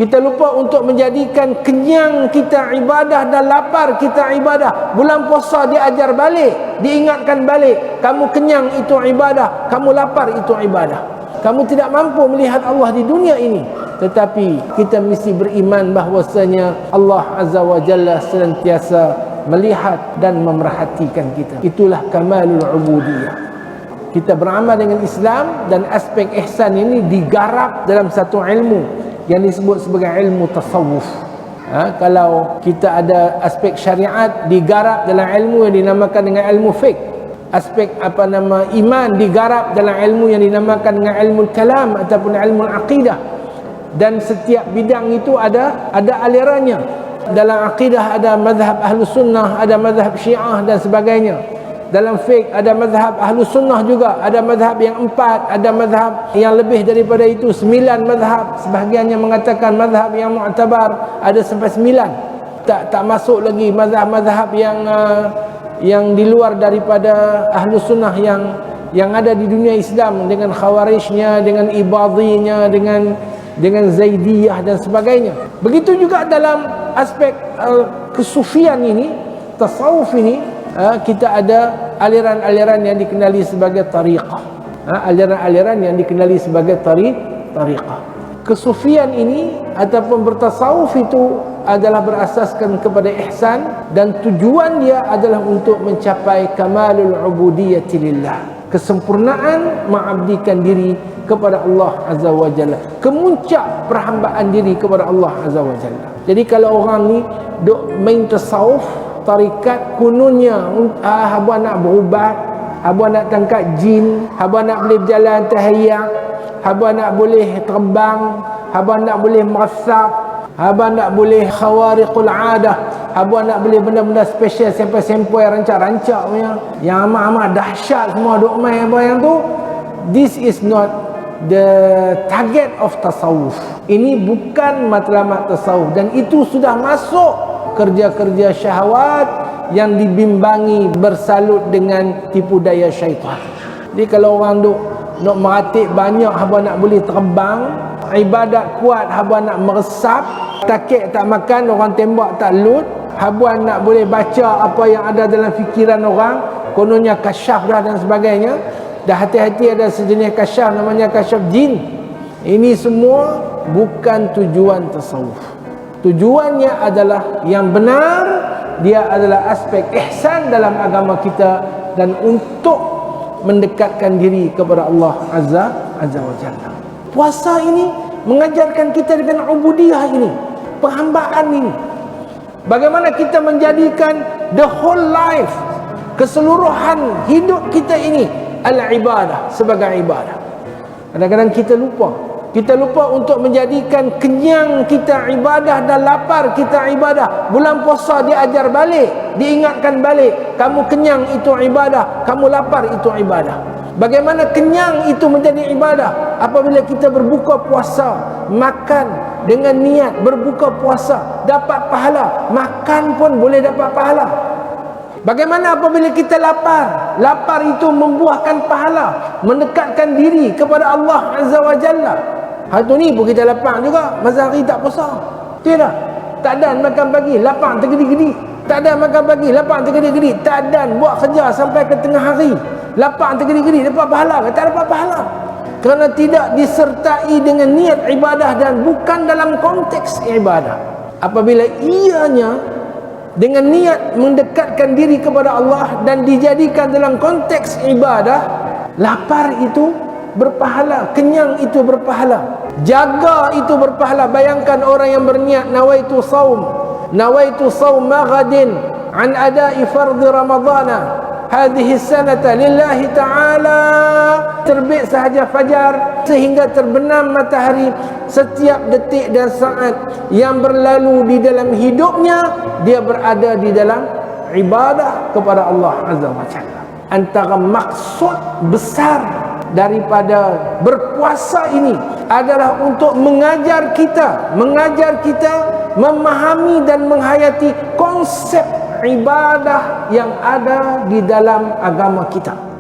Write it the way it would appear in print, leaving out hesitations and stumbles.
Kita lupa untuk menjadikan kenyang kita ibadah dan lapar kita ibadah. Bulan puasa diajar balik, diingatkan balik. Kamu kenyang itu ibadah, kamu lapar itu ibadah. Kamu tidak mampu melihat Allah di dunia ini, tetapi kita mesti beriman bahwasanya Allah Azza wa Jalla senantiasa melihat dan memerhatikan kita. Itulah kamalul ubudiyah. Kita beramal dengan Islam dan aspek ihsan ini digarap dalam satu ilmu yang disebut sebagai ilmu tasawuf. Kalau kita ada aspek syariat digarap dalam ilmu yang dinamakan dengan ilmu fiqh. Aspek iman digarap dalam ilmu yang dinamakan dengan ilmu kalam ataupun ilmu aqidah. Dan setiap bidang itu ada alirannya. Dalam aqidah ada mazhab Ahlus Sunnah, ada mazhab Syiah dan sebagainya. Dalam fiqh ada mazhab Ahlus Sunnah juga, ada mazhab yang 4, ada mazhab yang lebih daripada itu, 9 mazhab. Sebahagiannya mengatakan mazhab yang mu'tabar ada sampai 9. Tak masuk lagi mazhab-mazhab yang di luar daripada Ahlus Sunnah yang ada di dunia Islam, dengan Khawarijnya, dengan Ibadhinya, dengan Zaidiyah dan sebagainya. Begitu juga dalam aspek kesufian ini, tasawuf ini, kita ada aliran-aliran yang dikenali sebagai tariqah. Aliran-aliran yang dikenali sebagai tariqah. Kesufian ini ataupun bertasawuf itu adalah berasaskan kepada ihsan, dan tujuan dia adalah untuk mencapai kamalul ubudiyyati lillah, kesempurnaan mengabdikan diri kepada Allah Azza wa Jalla, kemuncak perhambaan diri kepada Allah Azza wa Jalla. Jadi kalau orang ni duk main tasawuf, tarikat kununnya, haba nak berubat, haba nak tangkap jin, haba nak boleh berjalan tahiyyak, haba nak boleh terbang, haba nak boleh merasap, haba nak boleh khawariqul adah, haba nak boleh benda-benda special sampai-sampai rancak-rancak punya, yang amat-amat dahsyat semua duk main apa yang tu. This is not the target of tasawuf. Ini bukan matlamat tasawuf, dan itu sudah masuk kerja-kerja syahwat yang dibimbangi bersalut dengan tipu daya syaitan. Jadi kalau orang nak meratik banyak, haba nak boleh terbang, ibadat kuat, haba nak meresap, takik tak makan, orang tembak tak lut, haba nak boleh baca apa yang ada dalam fikiran orang, kononnya kasyaf dah dan sebagainya. Dah hati-hati ada sejenis kasyaf namanya kasyaf jin. Ini semua bukan tujuan tasawuf. Tujuannya adalah yang benar, dia adalah aspek ihsan dalam agama kita, dan untuk mendekatkan diri kepada Allah Azza wa Jalla. Puasa ini mengajarkan kita dengan ubudiyah ini, perhambaan ini. Bagaimana kita menjadikan the whole life, keseluruhan hidup kita ini al-ibadah, sebagai ibadah. Kadang-kadang kita lupa untuk menjadikan kenyang kita ibadah dan lapar kita ibadah. Bulan puasa diajar balik, diingatkan balik. Kamu kenyang itu ibadah, kamu lapar itu ibadah. Bagaimana kenyang itu menjadi ibadah? Apabila kita berbuka puasa, makan dengan niat berbuka puasa, dapat pahala. Makan pun boleh dapat pahala. Bagaimana apabila kita lapar? Lapar itu membuahkan pahala, mendekatkan diri kepada Allah Azza wa Jalla. Hari tu ni pun kita lapar juga, masa hari tak puasa. Tidak. Tak ada makan pagi, lapar tergedi-gedi. Tak ada makan pagi, lapar tergedi-gedi. Tak ada buat kerja sampai ke tengah hari, lapar tergedi-gedi, dapat pahala ke? Tak dapat pahala. Kerana tidak disertai dengan niat ibadah dan bukan dalam konteks ibadah. Apabila ianya dengan niat mendekatkan diri kepada Allah dan dijadikan dalam konteks ibadah, lapar itu berpahala, kenyang itu berpahala, jaga itu berpahala. Bayangkan orang yang berniat nawaitu sauma ghadin an ada'i fardhi ramadhana hadhihi sanata lillahi ta'ala. Terbit sahaja fajar sehingga terbenam matahari, setiap detik dan saat yang berlalu di dalam hidupnya, dia berada di dalam ibadah kepada Allah Azza wa Jalla. Antara maksud besar daripada berpuasa ini adalah untuk mengajar kita memahami dan menghayati konsep ibadah yang ada di dalam agama kita.